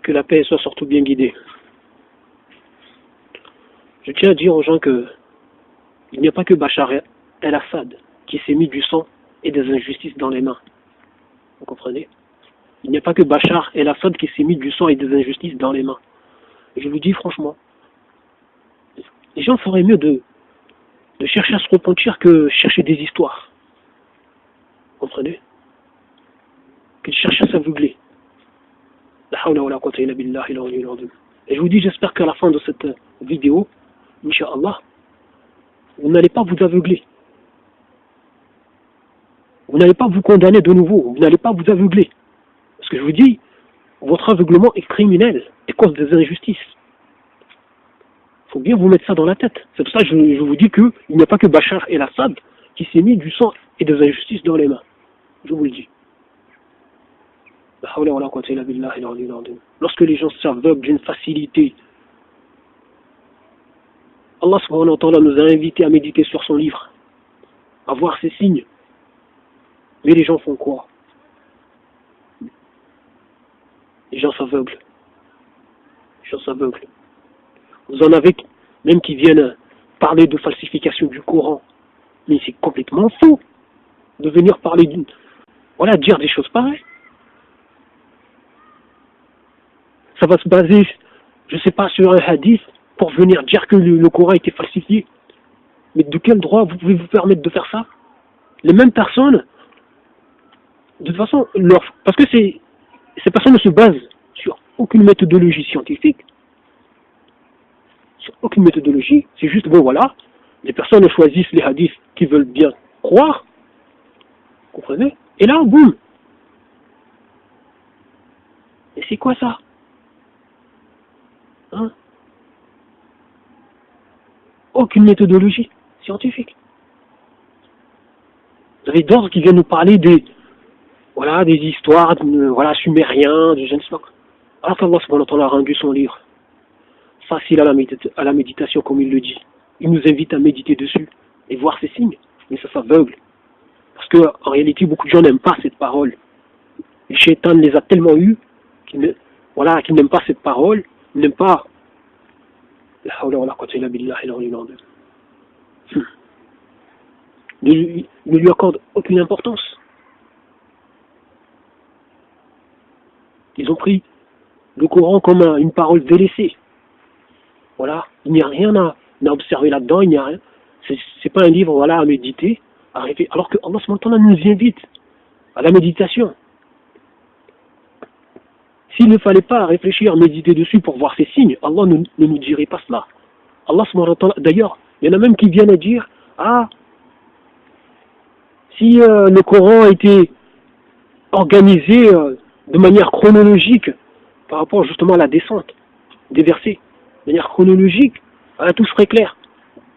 Que la paix soit surtout bien guidée. Je tiens à dire aux gens que il n'y a pas que Bachar el-Assad qui s'est mis du sang et des injustices dans les mains. Vous comprenez? Il n'y a pas que Bachar el-Assad qui s'est mis du sang et des injustices dans les mains. Et je vous dis franchement, les gens feraient mieux de chercher à se repentir que chercher des histoires. Vous comprenez? Que de chercher à s'aveugler. Et je vous dis, j'espère qu'à la fin de cette vidéo, Inch'Allah, vous n'allez pas vous aveugler. Vous n'allez pas vous condamner de nouveau. Vous n'allez pas vous aveugler. Parce que je vous dis, votre aveuglement est criminel et cause des injustices. Il faut bien vous mettre ça dans la tête. C'est pour ça que je vous dis qu'il n'y a pas que Bachar el-Assad qui s'est mis du sang et des injustices dans les mains. Je vous le dis. Lorsque les gens s'aveuglent d'une facilité, Allah subhanahu wa ta'ala nous a invités à méditer sur son livre, à voir ses signes. Mais les gens font quoi? Les gens s'aveuglent. Les gens s'aveuglent. Vous en avez même qui viennent parler de falsification du Coran. Mais c'est complètement faux de venir parler d'une... Voilà, dire des choses pareilles. Ça va se baser, je ne sais pas, sur un hadith pour venir dire que le Coran a été falsifié. Mais de quel droit vous pouvez vous permettre de faire ça? Les mêmes personnes, de toute façon, parce que ces personnes ne se basent sur aucune méthodologie scientifique, sur aucune méthodologie, c'est juste, bon voilà, les personnes choisissent les hadiths qu'ils veulent bien croire, vous comprenez? Et là, boum! Et c'est quoi ça? Hein? Aucune méthodologie scientifique. Vous avez d'autres qui viennent nous parler des histoires, sumériens, de je ne sais pas. Alors qu'Allah subhanahu wa ta'ala a rendu son livre facile à la méditation, comme il le dit. Il nous invite à méditer dessus et voir ses signes, mais ça s'aveugle. Parce que en réalité, beaucoup de gens n'aiment pas cette parole. Les shaytans les a tellement eus qu'ils n'aiment pas cette parole, ils n'aiment pas. Ne lui accorde aucune importance. Ils ont pris le Coran comme une parole délaissée. Voilà, il n'y a rien à observer là-dedans, il n'y a rien. C'est pas un livre, voilà, à méditer, à rêver. Alors que Allah subhanahu wa ta'ala nous invite à la méditation. S'il ne fallait pas réfléchir, méditer dessus pour voir ses signes, Allah ne nous dirait pas cela. Allah subhanahu wa ta'ala, d'ailleurs, il y en a même qui viennent à dire, si le Coran a été organisé de manière chronologique par rapport justement à la descente des versets, de manière chronologique, tout serait clair.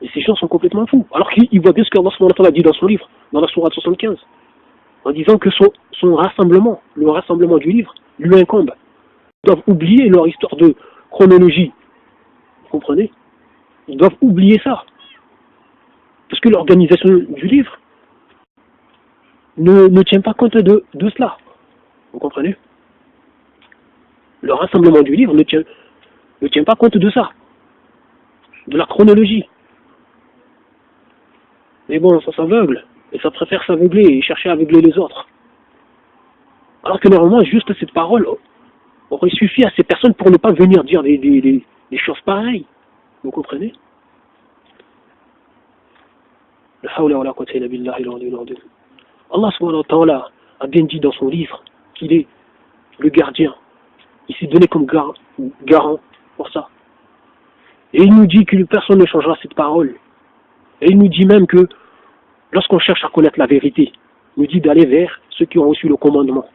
Et ces gens sont complètement fous. Alors qu'ils voient bien ce qu'Allah subhanahu wa ta'ala dit dans son livre, dans la sourate 75, en disant que son rassemblement, le rassemblement du livre, lui incombe. Ils doivent oublier leur histoire de chronologie. Vous comprenez? Ils doivent oublier ça. Parce que l'organisation du livre ne tient pas compte de cela. Vous comprenez? Le rassemblement du livre ne tient pas compte de ça. De la chronologie. Mais bon, ça s'aveugle. Et ça préfère s'aveugler et chercher à aveugler les autres. Alors que normalement, juste cette parole aurait suffi à ces personnes pour ne pas venir dire des choses pareilles. Vous comprenez? Allah subhanahu wa ta'ala a bien dit dans son livre qu'il est le gardien. Il s'est donné comme garant pour ça. Et il nous dit que personne ne changera cette parole. Et il nous dit même que lorsqu'on cherche à connaître la vérité, il nous dit d'aller vers ceux qui ont reçu le commandement.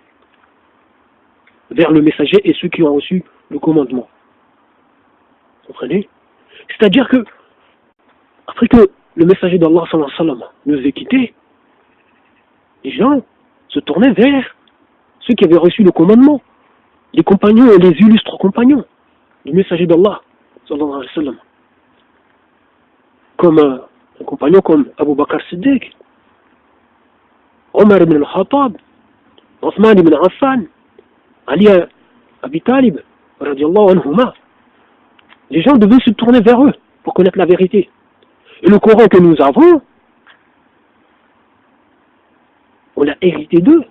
Vers le messager et ceux qui ont reçu le commandement. Vous comprenez? C'est-à-dire que, après que le messager d'Allah sallallahu alayhi wa sallam nous ait quittés, les gens se tournaient vers ceux qui avaient reçu le commandement, les compagnons et les illustres compagnons du messager d'Allah sallallahu alayhi wa sallam. Comme un compagnon comme Abu Bakr Siddiq, Omar ibn al-Khattab, Othman ibn Affan, Ali Abi Talib, radiallahu anhuma, les gens devaient se tourner vers eux pour connaître la vérité. Et le Coran que nous avons, on l'a hérité d'eux.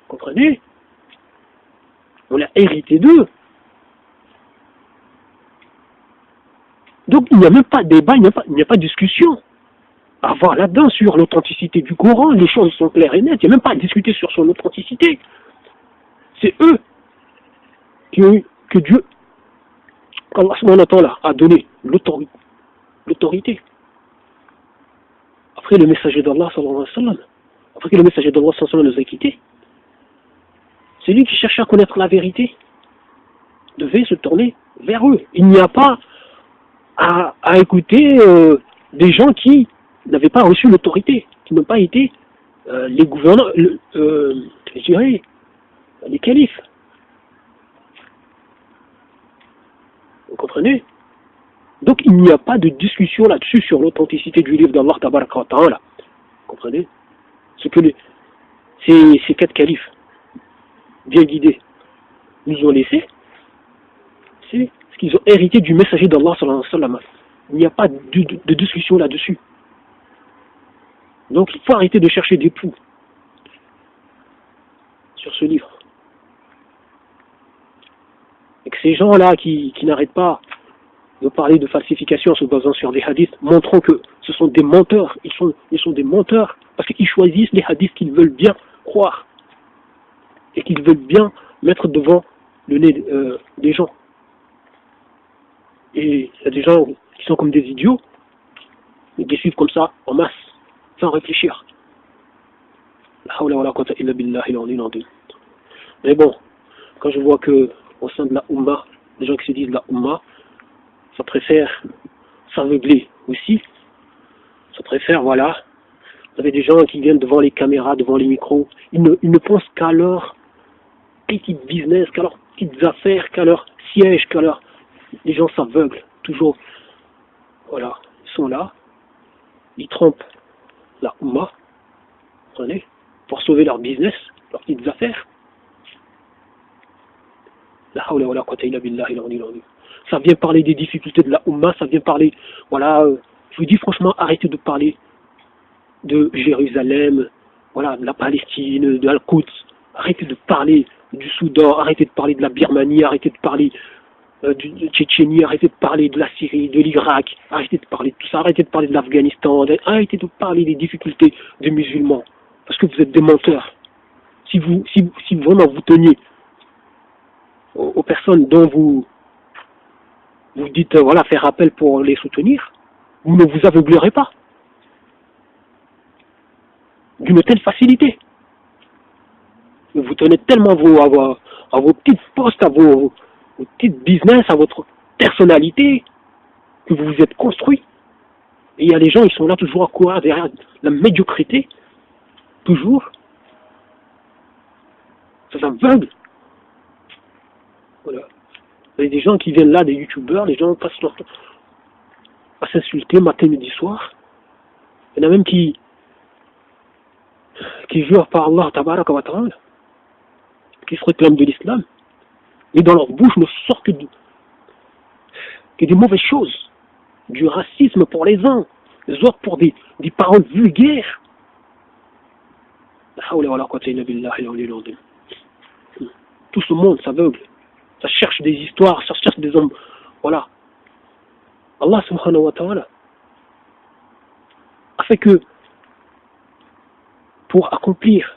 Comprenez? On l'a hérité d'eux. Donc il n'y a même pas de débat, il n'y a pas de discussion à avoir là-dedans sur l'authenticité du Coran. Les choses sont claires et nettes. Il n'y a même pas à discuter sur son authenticité. C'est eux que Dieu, qu'Allah subhanahu wa ta'ala a donné l'autorité. Après le messager d'Allah sallallahu alayhi wa sallam, après que le messager d'Allah sallallahu alayhi wa sallam nous a quittés, c'est lui qui cherchait à connaître la vérité devait se tourner vers eux. Il n'y a pas à écouter des gens qui n'avaient pas reçu l'autorité, qui n'ont pas été les gouvernants, je dirais, les califes. Vous comprenez? Donc il n'y a pas de discussion là-dessus sur l'authenticité du livre d'Allah tabaraka wa ta'ala. Vous comprenez? Ce que ces 4 califes bien guidés nous ont laissé, c'est ce qu'ils ont hérité du messager d'Allah sallallahu alayhi wa sallam. Il n'y a pas de discussion là-dessus. Donc il faut arrêter de chercher des poux sur ce livre. Et que ces gens-là qui n'arrêtent pas de parler de falsification en se basant sur des hadiths, montrons que ce sont des menteurs. Ils sont des menteurs parce qu'ils choisissent les hadiths qu'ils veulent bien croire et qu'ils veulent bien mettre devant le nez des gens. Et il y a des gens qui sont comme des idiots, et qui suivent comme ça, en masse, sans réfléchir. Mais bon, quand je vois que au sein de la Ummah, les gens qui se disent la Ummah, ça préfère s'aveugler aussi. Ça préfère, voilà. Vous avez des gens qui viennent devant les caméras, devant les micros. Ils ne pensent qu'à leur petit business, qu'à leurs petites affaires, qu'à leur siège, qu'à leur... Les gens s'aveuglent, toujours. Voilà, ils sont là. Ils trompent la Ummah, comprenez, pour sauver leur business, leurs petites affaires. La hawla wa la quwwata illa billahi al-ali. Ça vient parler des difficultés de la Ummah, ça vient parler, voilà, je vous dis franchement, arrêtez de parler de Jérusalem, voilà, de la Palestine, de Al-Quds, arrêtez de parler du Soudan, arrêtez de parler de la Birmanie, arrêtez de parler de Tchétchénie, arrêtez de parler de la Syrie, de l'Irak, arrêtez de parler de tout ça, arrêtez de parler de l'Afghanistan, arrêtez de parler des difficultés des musulmans, parce que vous êtes des menteurs. Si vraiment vous teniez aux personnes dont vous dites, voilà, faire appel pour les soutenir, vous ne vous aveuglerez pas d'une telle facilité. Vous tenez tellement à vos petites postes, à vos petites business, à votre personnalité, que vous vous êtes construit. Et il y a des gens, ils sont là toujours à courir derrière la médiocrité, toujours. Ça s'aveugle. Voilà. Il y a des gens qui viennent là, des youtubeurs, les gens passent leur temps à s'insulter matin, midi, soir. Il y en a même qui jurent par Allah, tabaraka wa ta'ala, qui se réclament de l'islam, et dans leur bouche ne sortent que des mauvaises choses, du racisme pour les uns, les autres pour des paroles vulgaires. Tout ce monde s'aveugle, ça cherche des histoires, ça cherche des hommes, voilà. Allah subhanahu wa ta'ala a fait que pour accomplir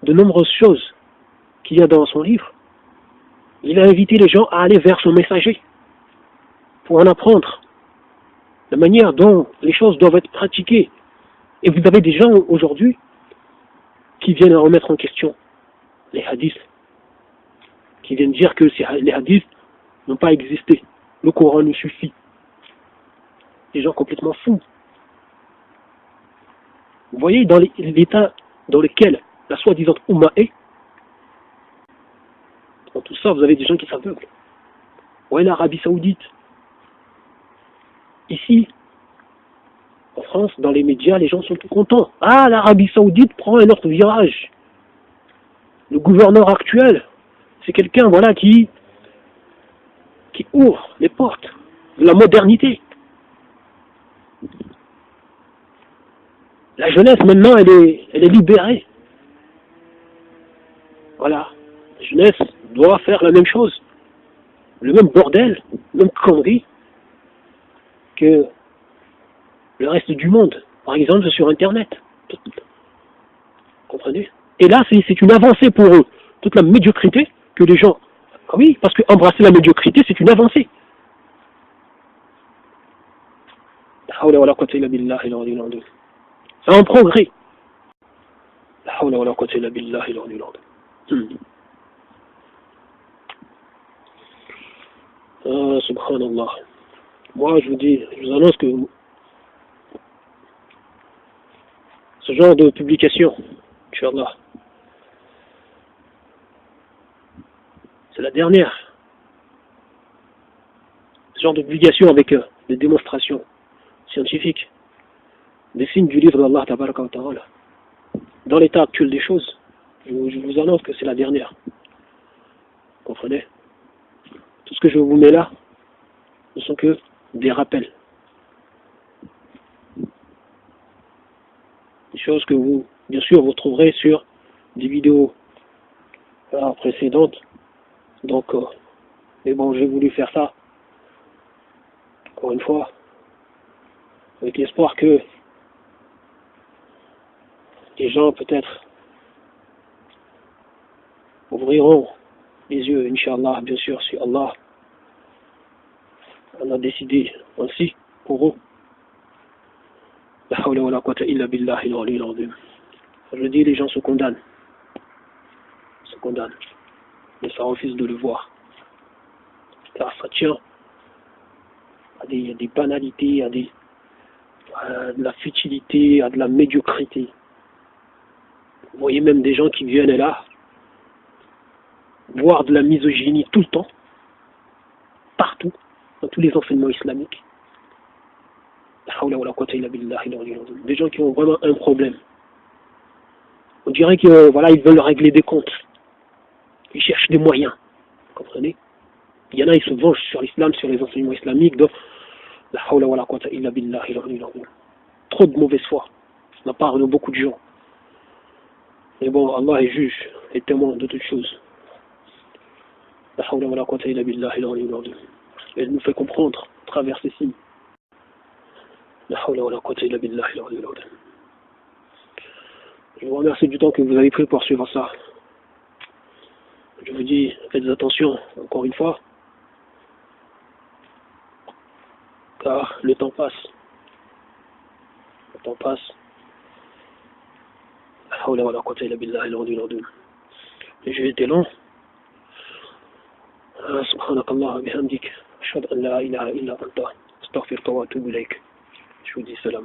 de nombreuses choses qu'il y a dans son livre, il a invité les gens à aller vers son messager pour en apprendre la manière dont les choses doivent être pratiquées. Et vous avez des gens aujourd'hui qui viennent remettre en question les hadiths, qui viennent dire que les hadiths n'ont pas existé, le Coran nous suffit. Des gens complètement fous. Vous voyez dans l'état dans lequel la soi-disant Ummah est, dans tout ça, vous avez des gens qui s'aveuglent. Ouais, l'Arabie Saoudite. Ici, en France, dans les médias, les gens sont tout contents. Ah, l'Arabie Saoudite prend un autre virage. Le gouverneur actuel, C'est quelqu'un, voilà, qui ouvre les portes de la modernité. La jeunesse, maintenant, elle est libérée. Voilà. La jeunesse doit faire la même chose. Le même bordel, la même connerie que le reste du monde. Par exemple, sur Internet. Vous comprenez? Et là, c'est une avancée pour eux. Toute la médiocrité que les gens... Ah oui, parce que embrasser la médiocrité, c'est une avancée. C'est un progrès. Subhanallah. Moi, je vous annonce que ce genre de publication, Inch'Allah, c'est la dernière. Ce genre de publication avec des démonstrations scientifiques, des signes du livre d'Allah Tabaraka wa Ta'ala. Dans l'état actuel des choses, je vous annonce que c'est la dernière. Vous comprenez? Tout ce que je vous mets là ne sont que des rappels. Des choses que vous, bien sûr, vous trouverez sur des vidéos précédentes. Donc, mais bon, j'ai voulu faire ça, encore une fois, avec l'espoir que les gens, peut-être, ouvriront les yeux, Inch'Allah, bien sûr, si Allah en a décidé ainsi pour eux. La hawla wa la quwwata illa billahi al-'aliyyil 'azim. Je dis, les gens se condamnent. Se condamnent. Mais ça refuse de le voir. Car ça tient à des banalités, à de la futilité, à de la médiocrité. Vous voyez même des gens qui viennent là, voir de la misogynie tout le temps, partout, dans tous les enseignements islamiques. Des gens qui ont vraiment un problème. On dirait que voilà, ils veulent régler des comptes. Ils cherchent des moyens. Vous comprenez? Il y en a, ils se vengent sur l'islam, sur les enseignements islamiques. Donc, trop de mauvaise foi de la part de beaucoup de gens. Mais bon, Allah est juge et témoin de toutes choses. Et il nous fait comprendre à travers ces signes. Je vous remercie du temps que vous avez pris pour suivre ça. Je vous dis, faites attention, encore une fois, car le temps passe. Le temps passe. Et j'ai été long. سبحانك اللهم وبحمدك أشهد أن لا إله إلا أنت أستغفرك وأتوب إليك. Je vous dis salam.